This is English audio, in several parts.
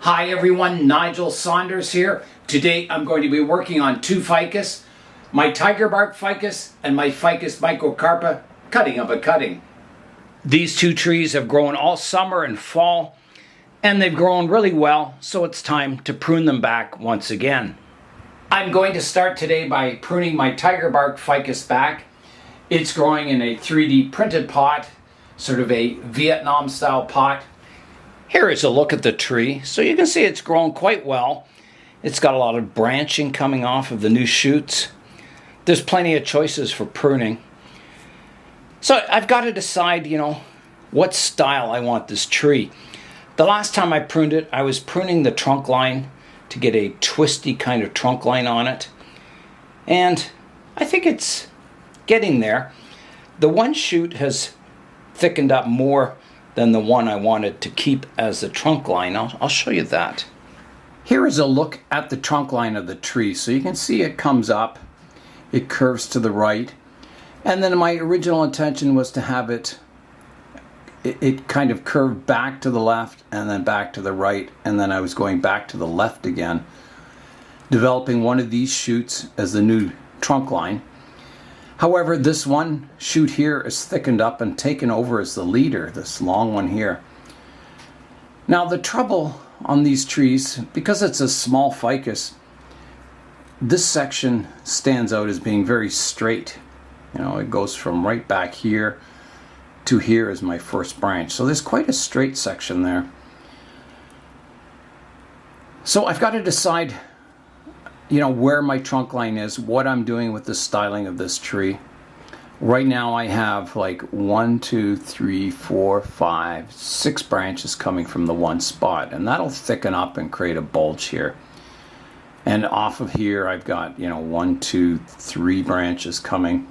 Hi everyone, Nigel Saunders here. Today I'm going to be working on two ficus, my Tigerbark Ficus and my Ficus microcarpa, cutting of a cutting. These two trees have grown all summer and fall, and they've grown really well, so it's time to prune them back once again. I'm going to start today by pruning my Tigerbark Ficus back. It's growing in a 3D printed pot, sort of a Vietnam style pot. Here is a look at the tree. So you can see it's grown quite well. It's got a lot of branching coming off of the new shoots. There's plenty of choices for pruning. So I've got to decide, what style I want this tree. The last time I pruned it, I was pruning the trunk line to get a twisty kind of trunk line on it. And I think it's getting there. The one shoot has thickened up more than the one I wanted to keep as the trunk line. I'll show you that. Here is a look at the trunk line of the tree. So you can see it comes up, it curves to the right, and then my original intention was to have it kind of curved back to the left and then back to the right, and then I was going back to the left again, developing one of these shoots as the new trunk line. However, this one shoot here is thickened up and taken over as the leader, this long one here. Now the trouble on these trees, because it's a small ficus, this section stands out as being very straight. It goes from right back here to here is my first branch. So there's quite a straight section there. So I've got to decide where my trunk line is, what I'm doing with the styling of this tree. Right now I have like 1, 2, 3, 4, 5, 6 branches coming from the one spot, and that'll thicken up and create a bulge here. And off of here I've got 1, 2, 3 branches coming.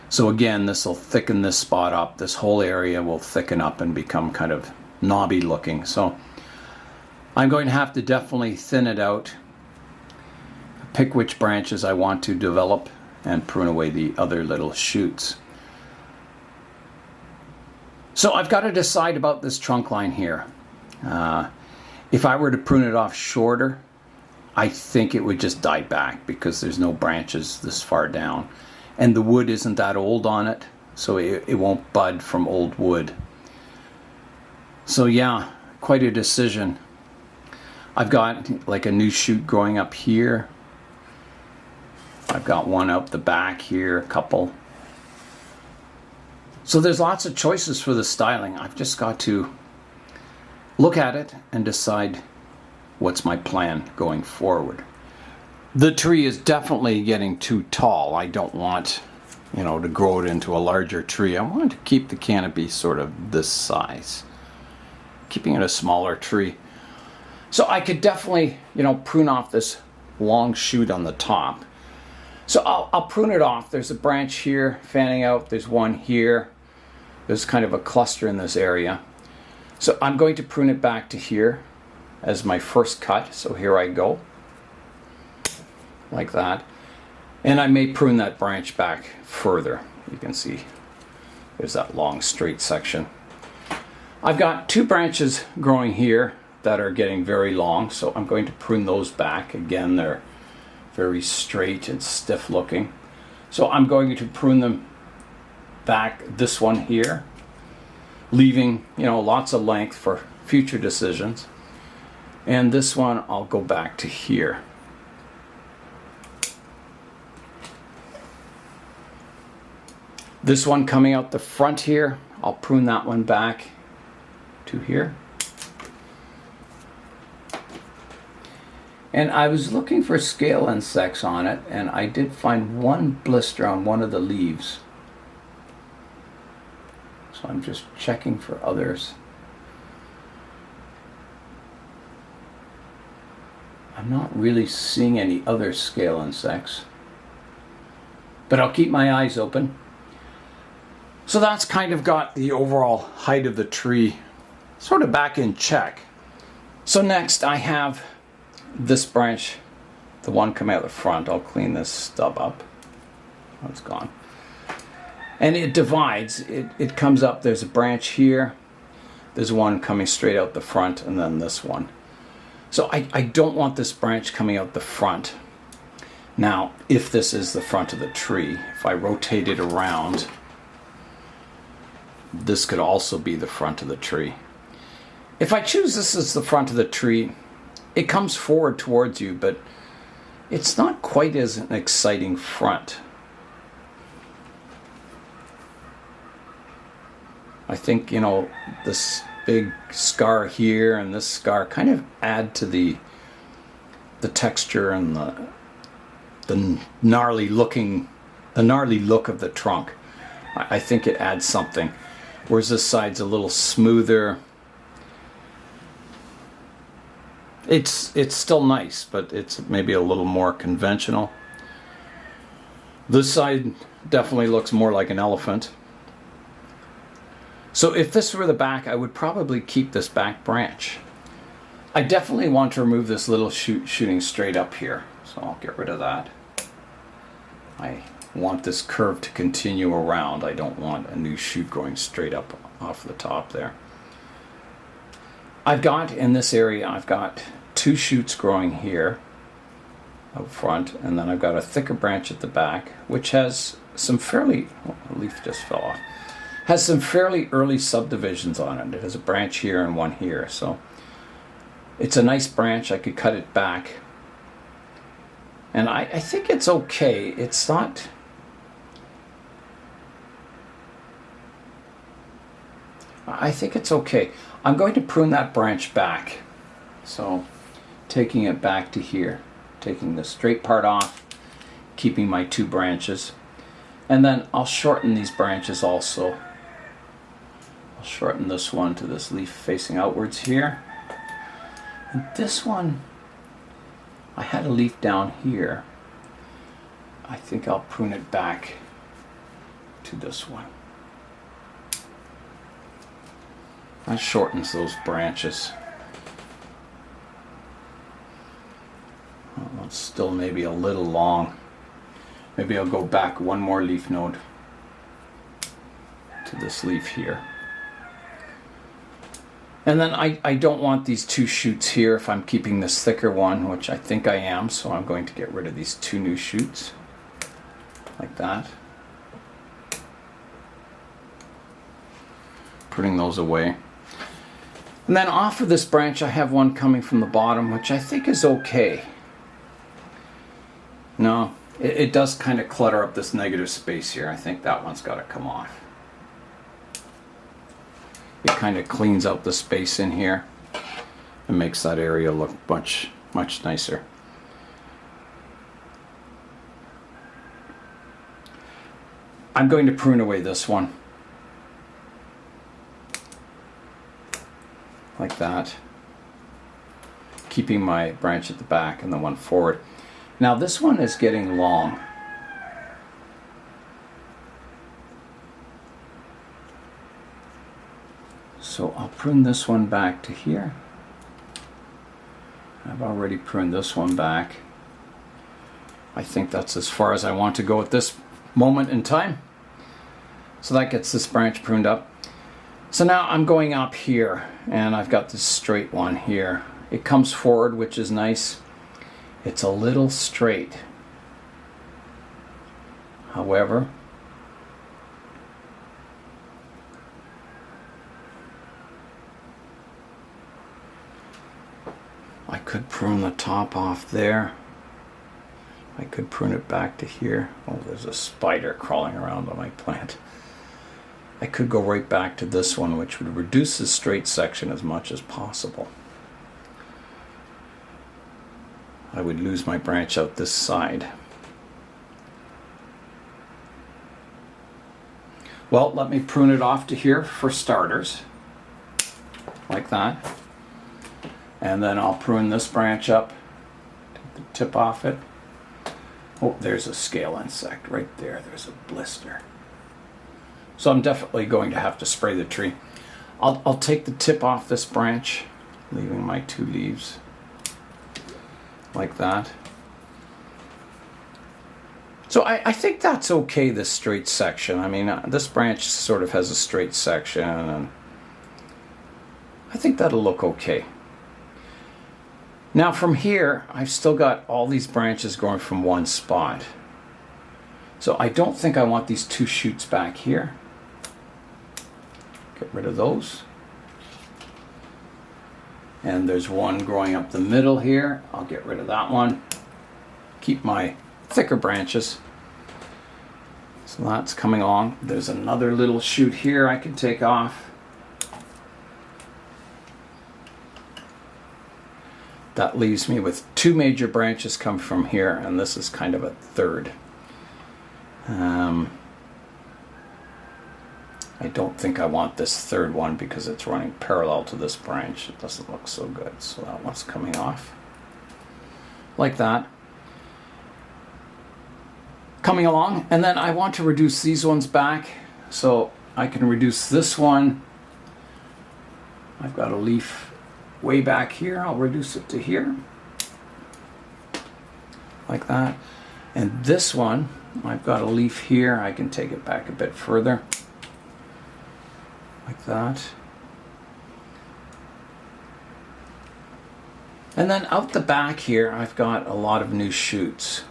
So again, this will thicken this spot up. This whole area will thicken up and become kind of knobby looking. So I'm going to have to definitely thin it out, pick which branches I want to develop, and prune away the other little shoots. So I've got to decide about this trunk line here. If I were to prune it off shorter, I think it would just die back because there's no branches this far down. And the wood isn't that old on it, so it won't bud from old wood. So yeah, quite a decision. I've got like a new shoot growing up here. I've got one out the back here, a couple. So there's lots of choices for the styling. I've just got to look at it and decide what's my plan going forward. The tree is definitely getting too tall. I don't want, to grow it into a larger tree. I want to keep the canopy sort of this size, keeping it a smaller tree. So I could definitely, prune off this long shoot on the top. So I'll prune it off. There's a branch here fanning out. There's one here. There's kind of a cluster in this area. So I'm going to prune it back to here as my first cut. So here I go, like that. And I may prune that branch back further. You can see there's that long straight section. I've got 2 branches growing here that are getting very long, so I'm going to prune those back. Again, they're very straight and stiff looking. So I'm going to prune them back, this one here, leaving, lots of length for future decisions. And this one I'll go back to here. This one coming out the front here, I'll prune that one back to here. And I was looking for scale insects on it, and I did find one blister on one of the leaves. So I'm just checking for others. I'm not really seeing any other scale insects, but I'll keep my eyes open. So that's kind of got the overall height of the tree sort of back in check. So next I have this branch, the one coming out the front. I'll clean this stub up. Oh, it's gone. And it divides. It comes up. There's a branch here. There's one coming straight out the front, and then this one. So I don't want this branch coming out the front. Now, if this is the front of the tree, if I rotate it around, this could also be the front of the tree. If I choose this as the front of the tree, it comes forward towards you, but it's not quite as an exciting front. I think, you know, this big scar here and this scar kind of add to the texture and the gnarly look of the trunk. I think it adds something. Whereas this side's a little smoother. It's still nice, but it's maybe a little more conventional. This side definitely looks more like an elephant. So if this were the back, I would probably keep this back branch. I definitely want to remove this little shoot shooting straight up here, so I'll get rid of that. I want this curve to continue around. I don't want a new shoot going straight up off the top there. I've got, in this area, I've got 2 shoots growing here out front, and then I've got a thicker branch at the back, which has some fairly, oh, a leaf just fell off, has some fairly early subdivisions on it. It has a branch here and one here, so it's a nice branch. I could cut it back, and I think it's okay. It's not, I think it's okay. I'm going to prune that branch back, so taking it back to here, taking the straight part off, keeping my 2 branches, and then I'll shorten these branches also. I'll shorten this one to this leaf facing outwards here, and this one, I had a leaf down here. I think I'll prune it back to this one. That shortens those branches. Well, it's still maybe a little long. Maybe I'll go back 1 more leaf node to this leaf here. And then I don't want these 2 shoots here if I'm keeping this thicker one, which I think I am, so I'm going to get rid of these 2 new shoots, like that. Putting those away. And then off of this branch I have one coming from the bottom, which I think is okay. No, it does kind of clutter up this negative space here. I think that one's got to come off. It kind of cleans out the space in here and makes that area look much nicer. I'm going to prune away this one, like that, keeping my branch at the back and the one forward. Now this one is getting long. So I'll prune this one back to here. I've already pruned this one back. I think that's as far as I want to go at this moment in time. So that gets this branch pruned up. So now I'm going up here, and I've got this straight one here. It comes forward, which is nice. It's a little straight. However, I could prune the top off there. I could prune it back to here. Oh, there's a spider crawling around on my plant. I could go right back to this one, which would reduce the straight section as much as possible. I would lose my branch out this side. Well, let me prune it off to here for starters, like that. And then I'll prune this branch up, take the tip off it. Oh, there's a scale insect right there. There's a blister. So I'm definitely going to have to spray the tree. I'll take the tip off this branch, leaving my 2 leaves, like that. So I think that's okay, this straight section. I mean, this branch sort of has a straight section, and I think that'll look okay. Now from here, I've still got all these branches growing from one spot. So I don't think I want these two shoots back here. Get rid of those. And there's one growing up the middle here. I'll get rid of that one. Keep my thicker branches. So that's coming along. There's another little shoot here I can take off. That leaves me with two major branches come from here, and this is kind of a third. I don't think I want this third one because it's running parallel to this branch. It doesn't look so good. So that one's coming off like that. Coming along, and then I want to reduce these ones back, so I can reduce this one. I've got a leaf way back here. I'll reduce it to here like that. And this one, I've got a leaf here. I can take it back a bit further like that. And then out the back here, I've got a lot of new shoots.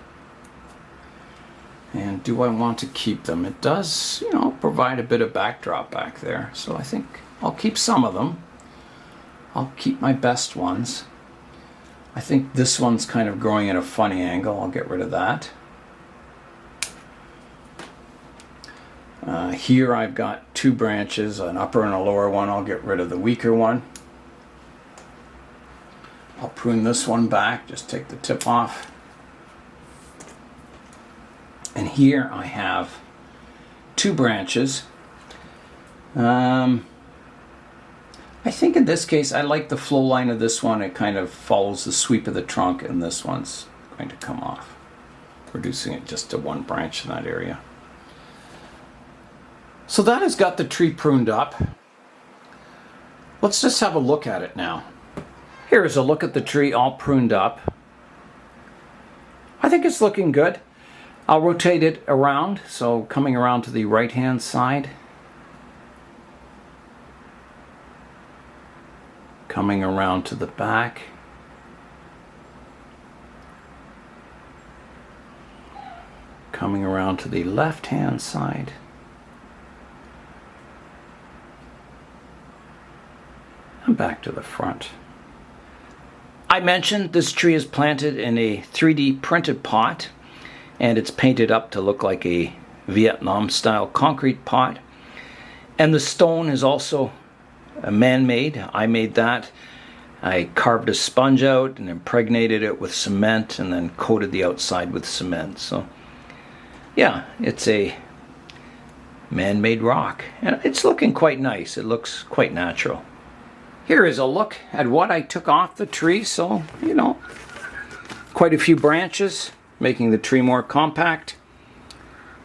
And do I want to keep them? It does, you know, provide a bit of backdrop back there. So I think I'll keep some of them. I'll keep my best ones. I think this one's kind of growing at a funny angle. I'll get rid of that. Here I've got two branches, an upper and a lower one. I'll get rid of the weaker one. I'll prune this one back, just take the tip off. And here I have two branches. I think in this case I like the flow line of this one. It kind of follows the sweep of the trunk, and this one's going to come off, reducing it just to one branch in that area. So that has got the tree pruned up. Let's just have a look at it now. Here is a look at the tree all pruned up. I think it's looking good. I'll rotate it around, so coming around to the right hand side. Coming around to the back. Coming around to the left hand side. And back to the front. I mentioned this tree is planted in a 3D printed pot, and it's painted up to look like a Vietnam style concrete pot. And the stone is also man-made. I made that. I carved a sponge out and impregnated it with cement and then coated the outside with cement. So yeah, it's a man-made rock, and it's looking quite nice. It looks quite natural. Here is a look at what I took off the tree. So, you know, quite a few branches, making the tree more compact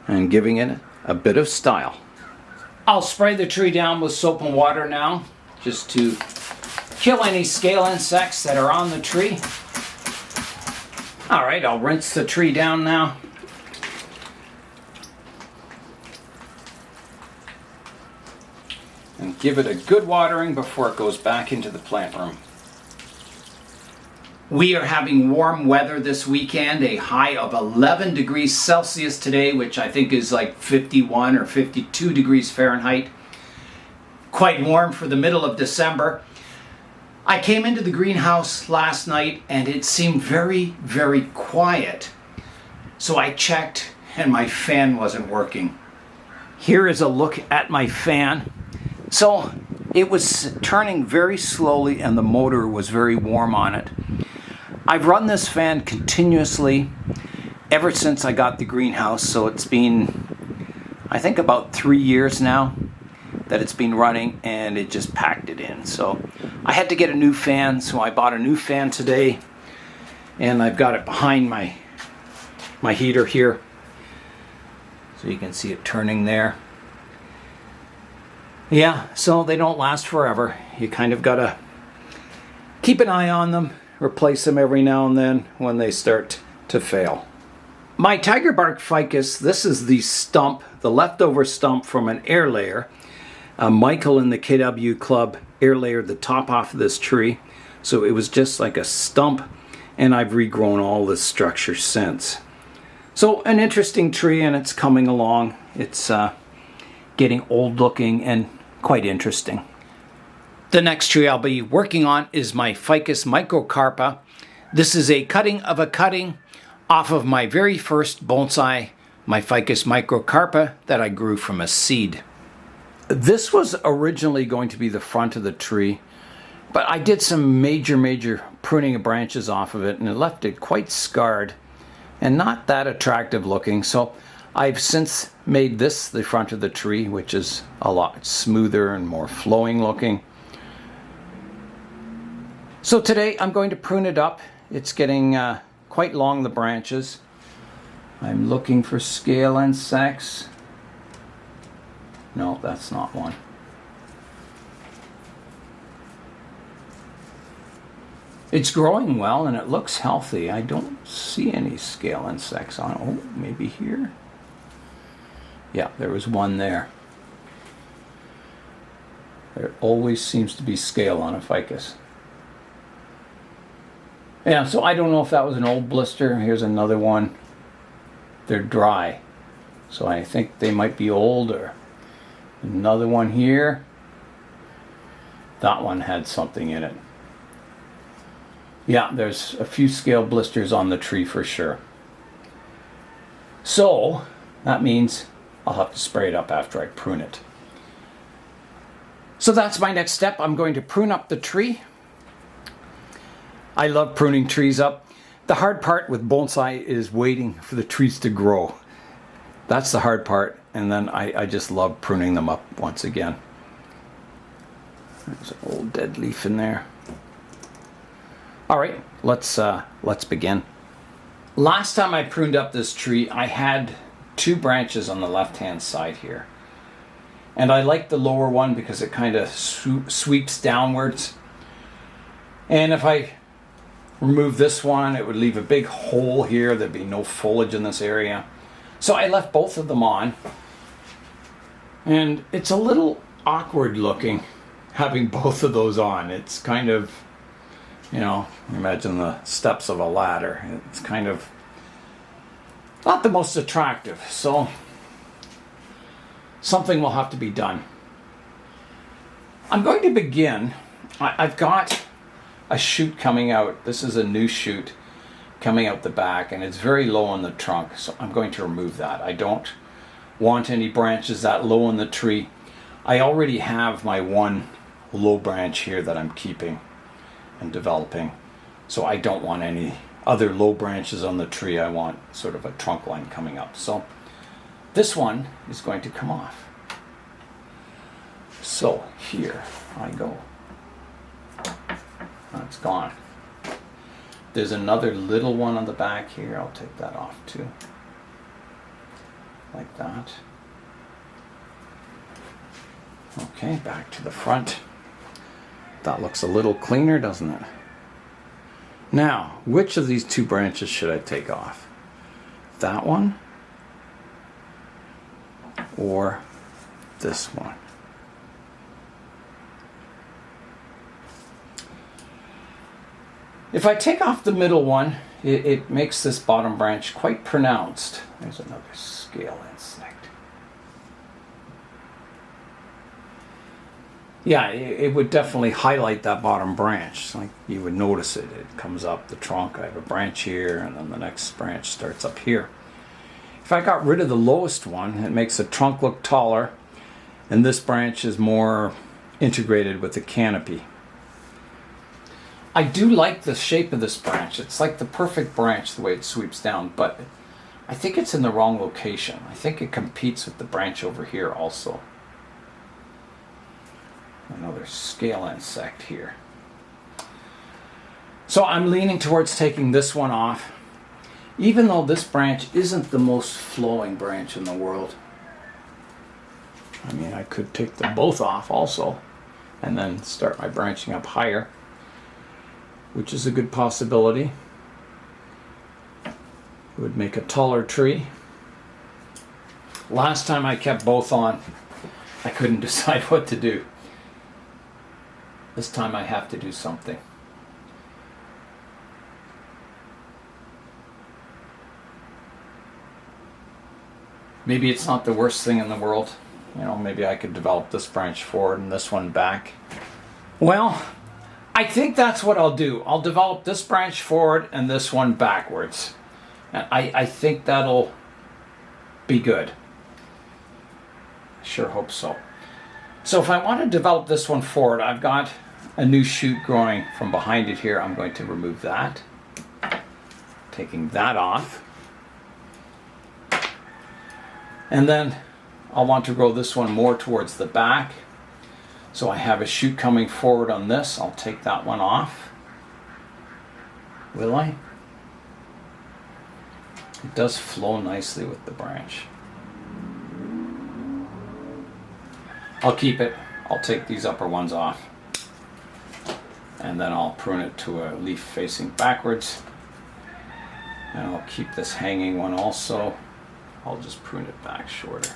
and giving it a bit of style. I'll spray the tree down with soap and water now, just to kill any scale insects that are on the tree. All right, I'll rinse the tree down now. And give it a good watering before it goes back into the plant room. We are having warm weather this weekend, a high of 11 degrees Celsius today, which I think is like 51 or 52 degrees Fahrenheit. Quite warm for the middle of December. I came into the greenhouse last night and it seemed very, very quiet. So I checked and my fan wasn't working. Here is a look at my fan. So it was turning very slowly and the motor was very warm on it. I've run this fan continuously ever since I got the greenhouse, so it's been, I think, about 3 years now that it's been running, and it just packed it in. So I had to get a new fan, so I bought a new fan today, and I've got it behind my heater here, so you can see it turning there. Yeah, so they don't last forever. You kind of gotta keep an eye on them, replace them every now and then when they start to fail. My Tigerbark Ficus, this is the stump, the leftover stump from an air layer. Michael in the KW Club air layered the top off of this tree So it was just like a stump, and I've regrown all this structure since. So an interesting tree, and it's coming along. It's getting old looking and quite interesting. The next tree I'll be working on is my Ficus microcarpa. This is a cutting of a cutting off of my very first bonsai, my Ficus microcarpa, that I grew from a seed. This was originally going to be the front of the tree, but I did some major pruning of branches off of it, and it left it quite scarred and not that attractive looking. So I've since made this the front of the tree, which is a lot smoother and more flowing looking. So today I'm going to prune it up. It's getting quite long, the branches. I'm looking for scale insects. No, that's not one. It's growing well and it looks healthy. I don't see any scale insects on it. Oh, maybe here. Yeah, there was one there. There always seems to be scale on a ficus. Yeah, so I don't know if that was an old blister. Here's another one. They're dry, so I think they might be older. Another one here. That one had something in it. Yeah, there's a few scale blisters on the tree for sure. So that means I'll have to spray it up after I prune it. So that's my next step. I'm going to prune up the tree. I love pruning trees up. The hard part with bonsai is waiting for the trees to grow. That's the hard part, and then I just love pruning them up once again. There's an old dead leaf in there. All right, let's begin. Last time I pruned up this tree, I had 2 branches on the left-hand side here. And I like the lower one because it kind of sweeps downwards. And if I remove this one, it would leave a big hole here. There'd be no foliage in this area. So I left both of them on. And it's a little awkward looking having both of those on. It's kind of, you know, imagine the steps of a ladder. It's kind of not the most attractive. So something will have to be done. I'm going to begin. I've got a shoot coming out. This is a new shoot coming out the back, and it's very low on the trunk, so I'm going to remove that. I don't want any branches that low on the tree. I already have my one low branch here that I'm keeping and developing, so I don't want any other low branches on the tree. I want sort of a trunk line coming up. So this one is going to come off. So here I go. That's gone. There's another little one on the back here. I'll take that off too. Like that. Okay, back to the front. That looks a little cleaner, doesn't it? Now, which of these 2 branches should I take off? That one or this one? If I take off the middle one, it makes this bottom branch quite pronounced. There's another scale insect. Yeah, it would definitely highlight that bottom branch. Like you would notice it. It comes up the trunk. I have a branch here, and then the next branch starts up here. If I got rid of the lowest one, it makes the trunk look taller, and this branch is more integrated with the canopy. I do like the shape of this branch. It's like the perfect branch the way it sweeps down, but I think it's in the wrong location. I think it competes with the branch over here also. Another scale insect here. So I'm leaning towards taking this one off, even though this branch isn't the most flowing branch in the world. I mean, I could take them both off also and then start my branching up higher, which is a good possibility. It would make a taller tree. Last time I kept both on, I couldn't decide what to do. This time I have to do something. maybe it's not the worst thing in the world. You know, maybe I could develop this branch forward and this one back. Well, I think that's what I'll do. I'll develop this branch forward and this one backwards. And I think that'll be good. I sure hope so. So if I want to develop this one forward, I've got a new shoot growing from behind it here. I'm going to remove that. Taking that off. And then I'll want to grow this one more towards the back. So I have a shoot coming forward on this. I'll take that one off. Will I? It does flow nicely with the branch. I'll keep it. I'll take these upper ones off. And then I'll prune it to a leaf facing backwards. And I'll keep this hanging one also. I'll just prune it back shorter.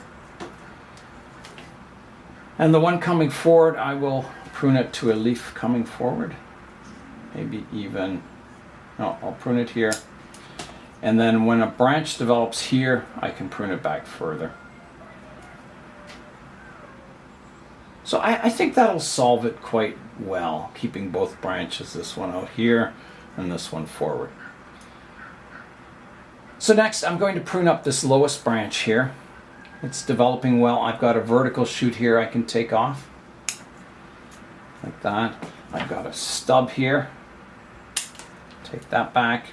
And the one coming forward, I will prune it to a leaf coming forward. Maybe even, no, I'll prune it here. And then when a branch develops here, I can prune it back further. So I think that'll solve it quite well, keeping both branches, this one out here and this one forward. So next I'm going to prune up this lowest branch here. It's developing well. I've got a vertical shoot here I can take off. Like that. I've got a stub here. Take that back.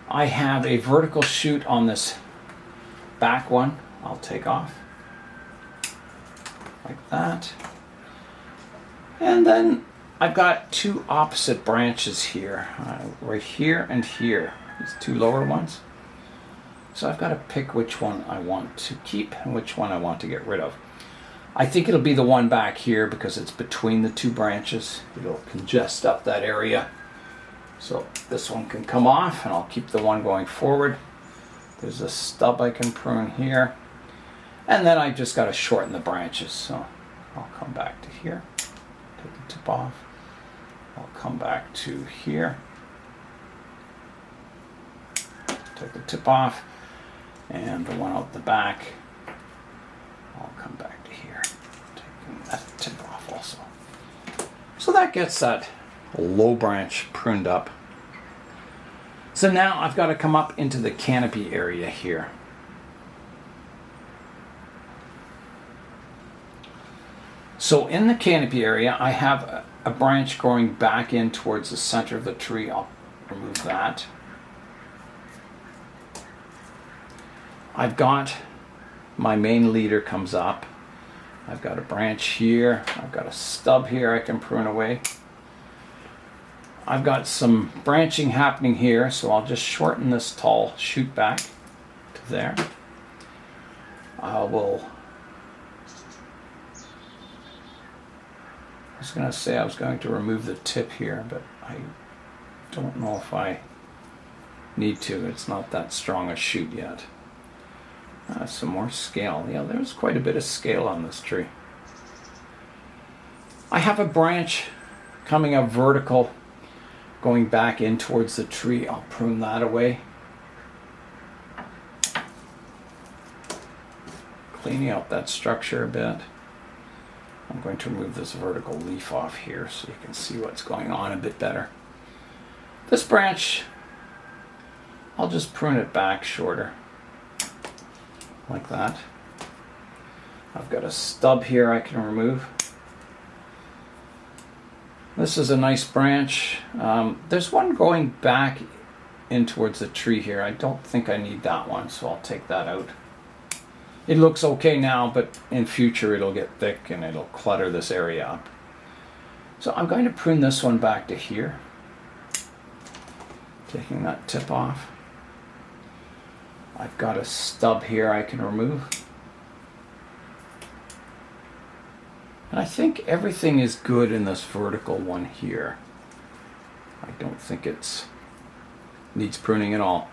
I have a vertical shoot on this back one. I'll take off. Like that. And then I've got two opposite branches here. Right here and here. These two lower ones. So I've got to pick which one I want to keep and which one I want to get rid of. I think it'll be the one back here because it's between the two branches. It'll congest up that area. So this one can come off and I'll keep the one going forward. There's a stub I can prune here. And then I just got to shorten the branches. So I'll come back to here. Take the tip off. I'll come back to here. Take the tip off. And the one out the back, I'll come back to here, taking that tip off also. So that gets that low branch pruned up. So now I've got to come up into the canopy area here. So in the canopy area, I have a branch growing back in towards the center of the tree. I'll remove that. I've got my main leader comes up. I've got a branch here. I've got a stub here I can prune away. I've got some branching happening here, so I'll just shorten this tall shoot back to there. I was going to say I was going to remove the tip here, but I don't know if I need to. It's not that strong a shoot yet. Some more scale. Yeah, there's quite a bit of scale on this tree. I have a branch coming up vertical, going back in towards the tree. I'll prune that away. Cleaning out that structure a bit. I'm going to remove this vertical leaf off here so you can see what's going on a bit better. This branch, I'll just prune it back shorter. Like that. I've got a stub here I can remove. This is a nice branch. There's one going back in towards the tree here. I don't think I need that one, so I'll take that out. It looks okay now, but in future it'll get thick and it'll clutter this area up. So I'm going to prune this one back to here. Taking that tip off. I've got a stub here I can remove. And I think everything is good in this vertical one here. I don't think it needs pruning at all.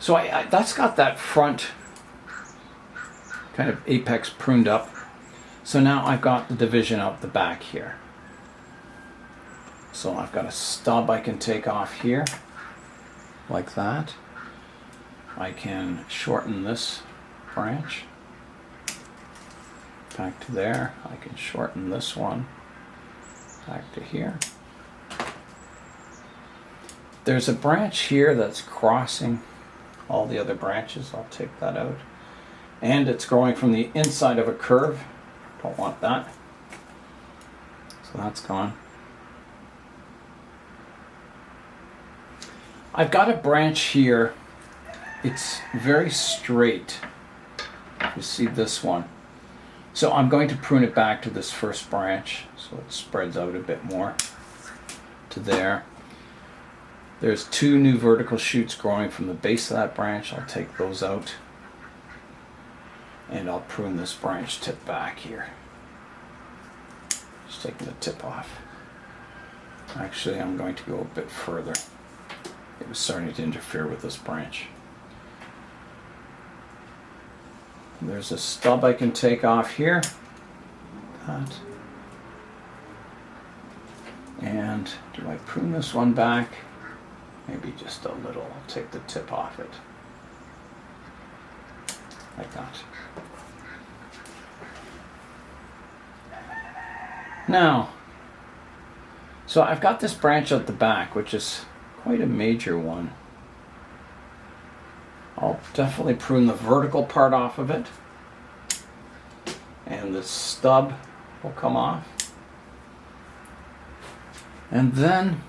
So that's got that front kind of apex pruned up. So now I've got the division out the back here. So I've got a stub I can take off here, like that. I can shorten this branch back to there. I can shorten this one back to here. There's a branch here that's crossing all the other branches. I'll take that out. And it's growing from the inside of a curve. Don't want that. So that's gone. I've got a branch here. It's very straight. You see this one. So I'm going to prune it back to this first branch so it spreads out a bit more to there. There's two new vertical shoots growing from the base of that branch. I'll take those out. And I'll prune this branch tip back here. Just taking the tip off. Actually, I'm going to go a bit further. It was starting to interfere with this branch. There's a stub I can take off here. That. And do I prune this one back? Maybe just a little. I'll take the tip off it. Like that. Now, so I've got this branch at the back, which is quite a major one. I'll definitely prune the vertical part off of it. And the stub will come off. And then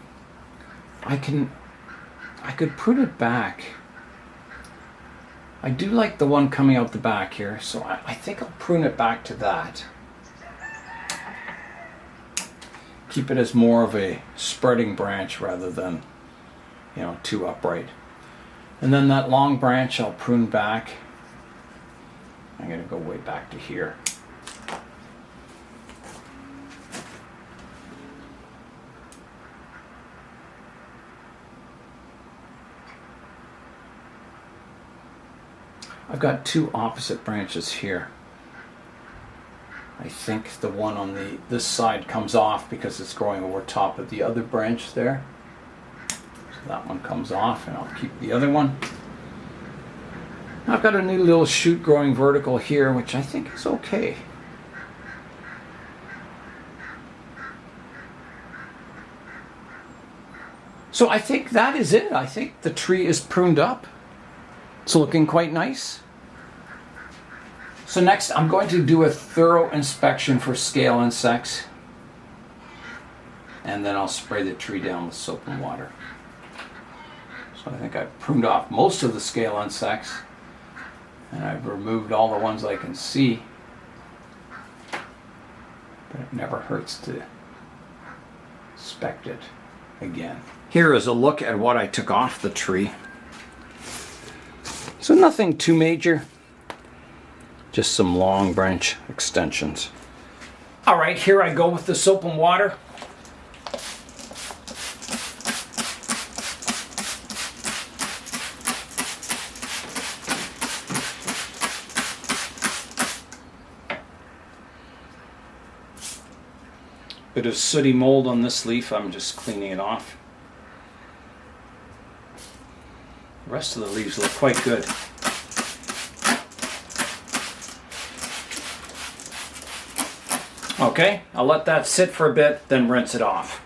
I could prune it back. I do like the one coming out the back here, so I think I'll prune it back to that. Keep it as more of a spreading branch rather than, you know, too upright. And then that long branch I'll prune back. I'm going to go way back to here. I've got two opposite branches here. I think the one on this side comes off because it's growing over top of the other branch there. So that one comes off and I'll keep the other one. I've got a new little shoot growing vertical here, which I think is okay. So I think that is it. I think the tree is pruned up. It's looking quite nice. So next I'm going to do a thorough inspection for scale insects. And then I'll spray the tree down with soap and water. So I think I've pruned off most of the scale insects. And I've removed all the ones I can see. But it never hurts to inspect it again. Here is a look at what I took off the tree. So nothing too major, just some long branch extensions. All right, here I go with the soap and water. Bit of sooty mold on this leaf, I'm just cleaning it off. The rest of the leaves look quite good. Okay, I'll let that sit for a bit, then rinse it off.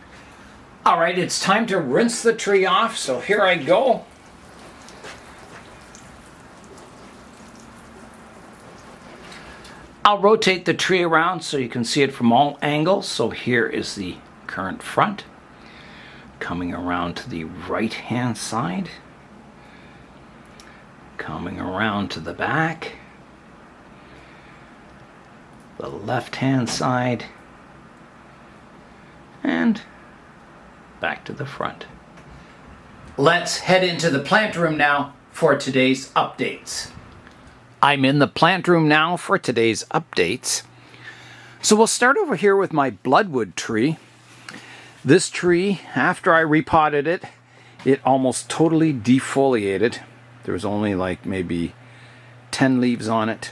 All right, it's time to rinse the tree off, so here I go. I'll rotate the tree around so you can see it from all angles. So here is the current front, coming around to the right-hand side. Coming around to the back, the left-hand side, and back to the front. Let's head into the plant room now for today's updates. I'm in the plant room now for today's updates. So we'll start over here with my bloodwood tree. This tree, after I repotted it, it almost totally defoliated. There was only like maybe 10 leaves on it.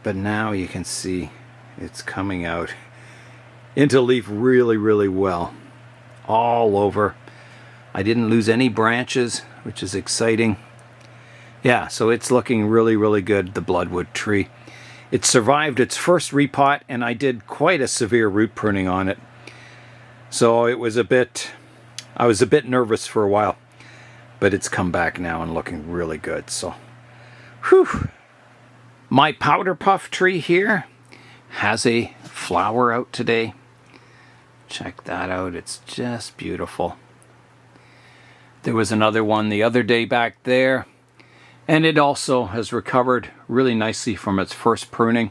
But now you can see it's coming out into leaf really, really well. all over. I didn't lose any branches, which is exciting. Yeah, so it's looking really, really good, the bloodwood tree. It survived its first repot, and I did quite a severe root pruning on it. So I was a bit nervous for a while, but it's come back now and looking really good. So, whew. My powder puff tree here has a flower out today. Check that out, it's just beautiful. There was another one the other day back there, and it also has recovered really nicely from its first pruning.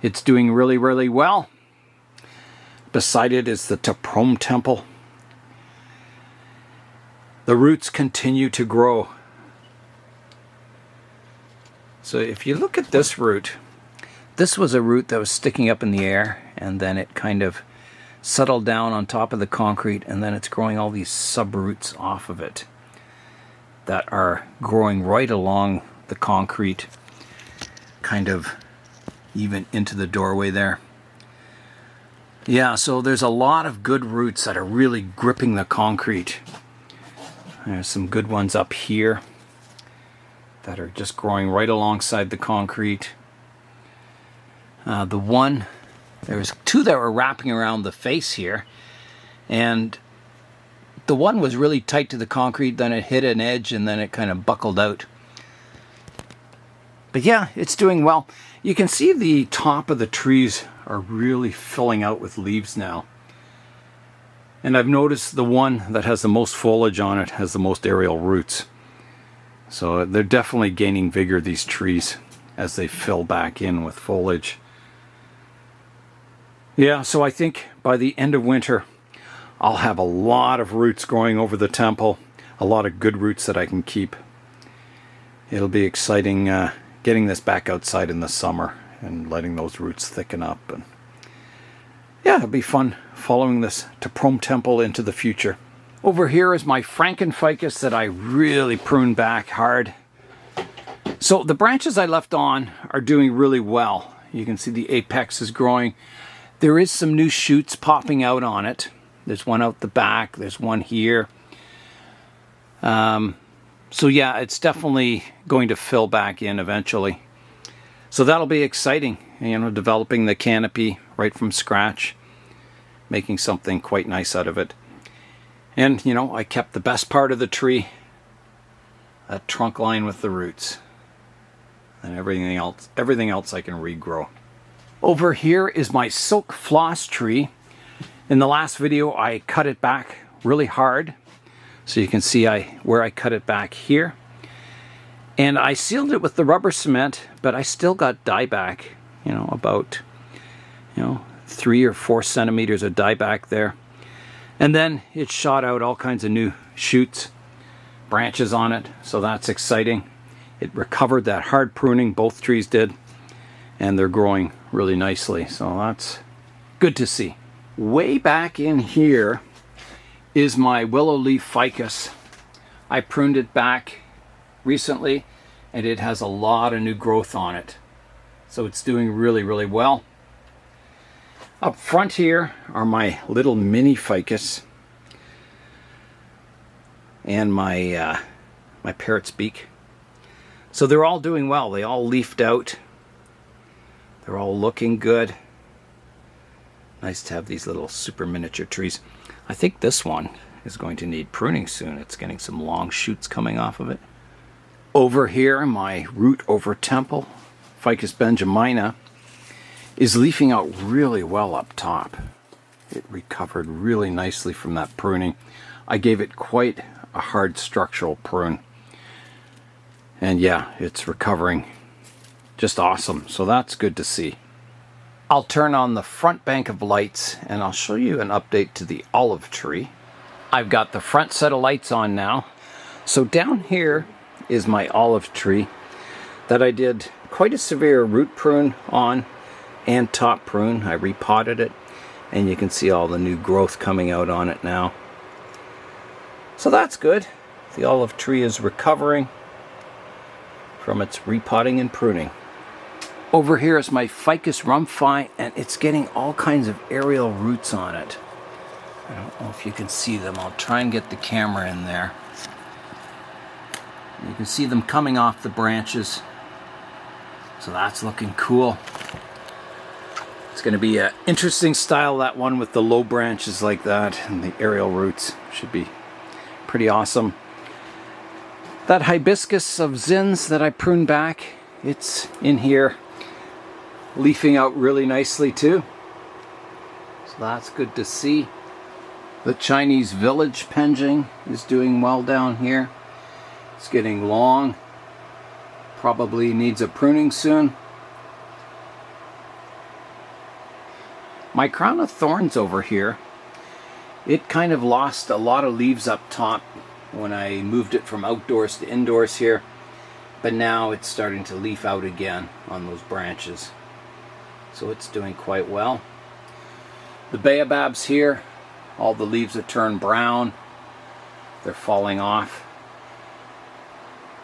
It's doing really, really well. Beside it is the Pruning temple. The roots continue to grow. So if you look at this root, this was a root that was sticking up in the air, and then it kind of settled down on top of the concrete, and then it's growing all these subroots off of it that are growing right along the concrete, kind of even into the doorway there. Yeah, so there's a lot of good roots that are really gripping the concrete. There's some good ones up here that are just growing right alongside the concrete. There's two that were wrapping around the face here, and the one was really tight to the concrete, then it hit an edge and then it kind of buckled out. But yeah, it's doing well. You can see the top of the trees are really filling out with leaves now. And I've noticed the one that has the most foliage on it has the most aerial roots. So they're definitely gaining vigor, these trees, as they fill back in with foliage. Yeah, so I think by the end of winter, I'll have a lot of roots growing over the temple, a lot of good roots that I can keep. It'll be exciting getting this back outside in the summer and letting those roots thicken up. And yeah, it'll be fun following this Pruning temple into the future. Over here is my Frankenficus that I really pruned back hard. So the branches I left on are doing really well. You can see the apex is growing. There is some new shoots popping out on it. There's one out the back, there's one here. So yeah, it's definitely going to fill back in eventually. So that'll be exciting, you know, developing the canopy right from scratch, making something quite nice out of it. And, you know, I kept the best part of the tree, that trunk line with the roots. And everything else I can regrow. Over here is my silk floss tree. In the last video, I cut it back really hard. So you can see where I cut it back here. And I sealed it with the rubber cement, but I still got dieback, you know, about, 3 or 4 centimeters of dieback there. And then it shot out all kinds of new shoots, branches on it, so that's exciting. It recovered that hard pruning, both trees did, and they're growing really nicely, so that's good to see. Way back in here is my willow leaf ficus. I pruned it back recently, and it has a lot of new growth on it, so it's doing really, really well. Up front here are my little mini ficus and my parrot's beak. So they're all doing well. They all leafed out. They're all looking good. Nice to have these little super miniature trees. I think this one is going to need pruning soon. It's getting some long shoots coming off of it. Over here, my root over temple, Ficus benjamina, is leafing out really well up top. It recovered really nicely from that pruning. I gave it quite a hard structural prune. And yeah, it's recovering just awesome. So that's good to see. I'll turn on the front bank of lights and I'll show you an update to the olive tree. I've got the front set of lights on now. So down here is my olive tree that I did quite a severe root prune on and top prune. I repotted it and you can see all the new growth coming out on it now. So that's good. The olive tree is recovering from its repotting and pruning. Over here is my Ficus rumfi, and it's getting all kinds of aerial roots on it. I don't know if you can see them. I'll try and get the camera in there. You can see them coming off the branches. So that's looking cool. It's going to be an interesting style, that one with the low branches like that and the aerial roots. Should be pretty awesome. That hibiscus of Zins that I pruned back, it's in here leafing out really nicely too. So that's good to see. The Chinese village penjing is doing well down here. It's getting long. Probably needs a pruning soon. My crown of thorns over here, it kind of lost a lot of leaves up top when I moved it from outdoors to indoors here, but now it's starting to leaf out again on those branches. So it's doing quite well. The baobabs here, all the leaves have turned brown. They're falling off.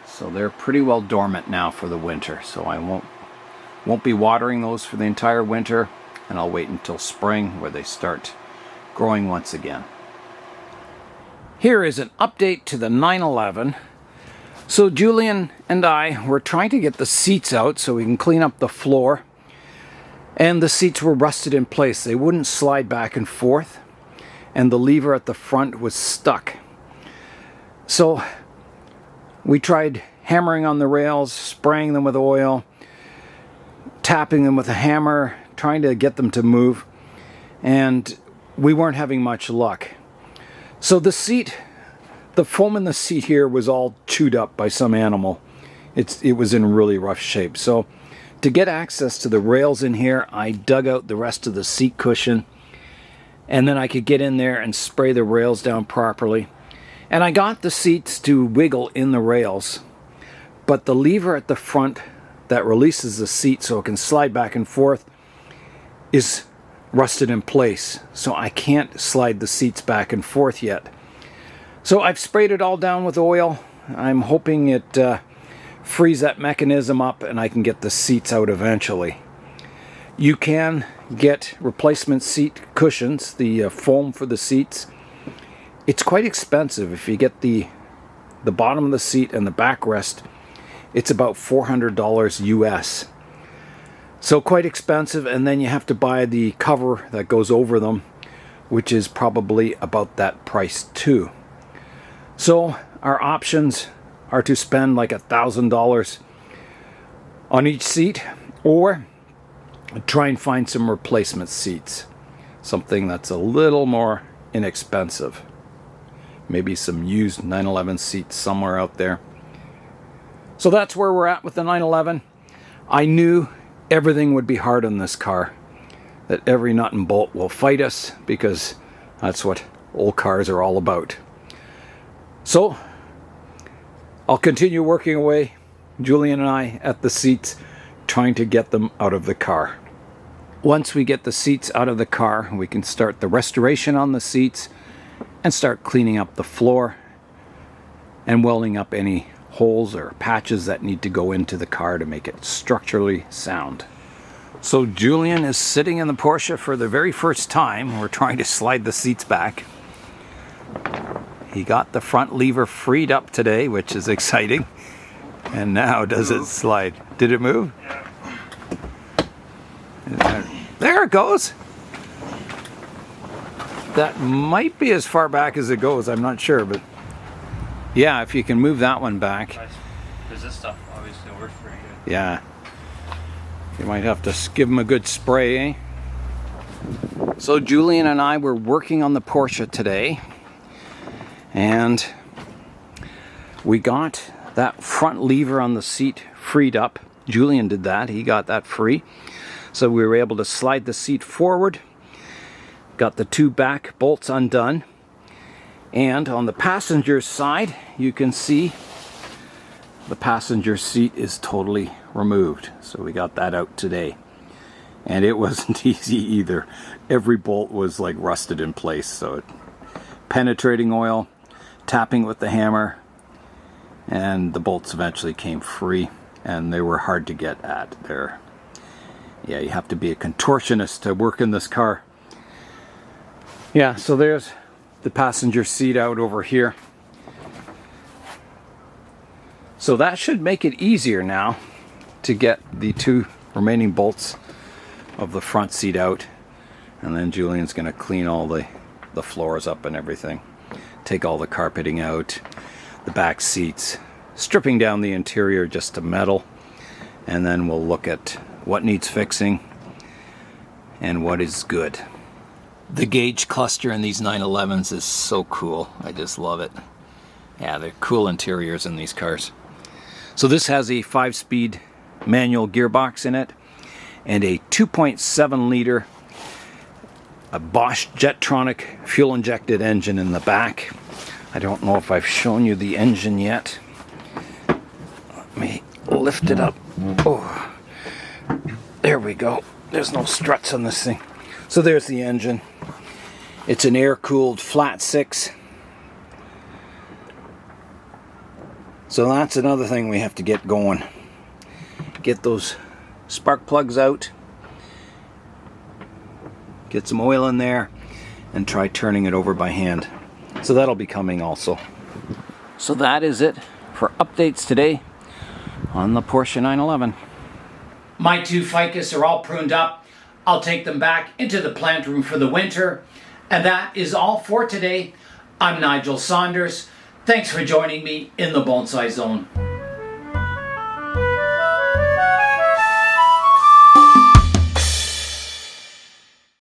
So they're pretty well dormant now for the winter. So I won't be watering those for the entire winter, and I'll wait until spring where they start growing once again. Here is an update to the 911. So Julian and I were trying to get the seats out so we can clean up the floor. And the seats were rusted in place. They wouldn't slide back and forth. And the lever at the front was stuck. So we tried hammering on the rails, spraying them with oil, tapping them with a hammer, trying to get them to move. And we weren't having much luck. So the seat, the foam in the seat here was all chewed up by some animal. It was in really rough shape. So to get access to the rails in here, I dug out the rest of the seat cushion, and then I could get in there and spray the rails down properly. And I got the seats to wiggle in the rails, but the lever at the front that releases the seat so it can slide back and forth is rusted in place, so I can't slide the seats back and forth yet. So I've sprayed it all down with oil. I'm hoping it frees that mechanism up and I can get the seats out eventually. You can get replacement seat cushions, the foam for the seats. It's quite expensive. If you get the bottom of the seat and the backrest, it's about $400 US. So quite expensive, and then you have to buy the cover that goes over them, which is probably about that price too. So our options are to spend like $1,000 on each seat, or try and find some replacement seats. Something that's a little more inexpensive. Maybe some used 911 seats somewhere out there. So that's where we're at with the 911. I knew everything would be hard on this car, that every nut and bolt will fight us, because that's what old cars are all about. So I'll continue working away, Julian and I, at the seats, trying to get them out of the car. Once we get the seats out of the car, we can start the restoration on the seats and start cleaning up the floor and welding up any holes or patches that need to go into the car to make it structurally sound. So Julian is sitting in the Porsche for the very first time. We're trying to slide the seats back. He got the front lever freed up today, which is exciting. And now does it slide? Did it move? Yeah. There it goes. That might be as far back as it goes, I'm not sure, but yeah, if you can move that one back. Because this stuff obviously works pretty good. Yeah. You might have to give them a good spray, eh? So Julian and I were working on the Porsche today, and we got that front lever on the seat freed up. Julian did that. He got that free. So we were able to slide the seat forward. Got the two back bolts undone. And on the passenger side, you can see the passenger seat is totally removed. So we got that out today. And it wasn't easy either. Every bolt was like rusted in place. So penetrating oil, tapping with the hammer, and the bolts eventually came free. And they were hard to get at. Yeah, you have to be a contortionist to work in this car. Yeah, so there's the passenger seat out over here. So that should make it easier now to get the 2 remaining bolts of the front seat out. And then Julian's going to clean all the floors up and everything. Take all the carpeting out, the back seats, stripping down the interior just to metal. And then we'll look at what needs fixing and what is good. The gauge cluster in these 911s is so cool. I just love it. Yeah, they're cool interiors in these cars. So this has a 5-speed manual gearbox in it and a 2.7 liter Bosch Jetronic fuel injected engine in the back. I don't know if I've shown you the engine yet. Let me lift it up. Oh, there we go. There's no struts on this thing. So there's the engine. It's an air-cooled flat 6. So that's another thing we have to get going. Get those spark plugs out. Get some oil in there and try turning it over by hand. So that'll be coming also. So that is it for updates today on the Porsche 911. My 2 Ficus are all pruned up. I'll take them back into the plant room for the winter. And that is all for today. I'm Nigel Saunders. Thanks for joining me in the Bonsai Zone.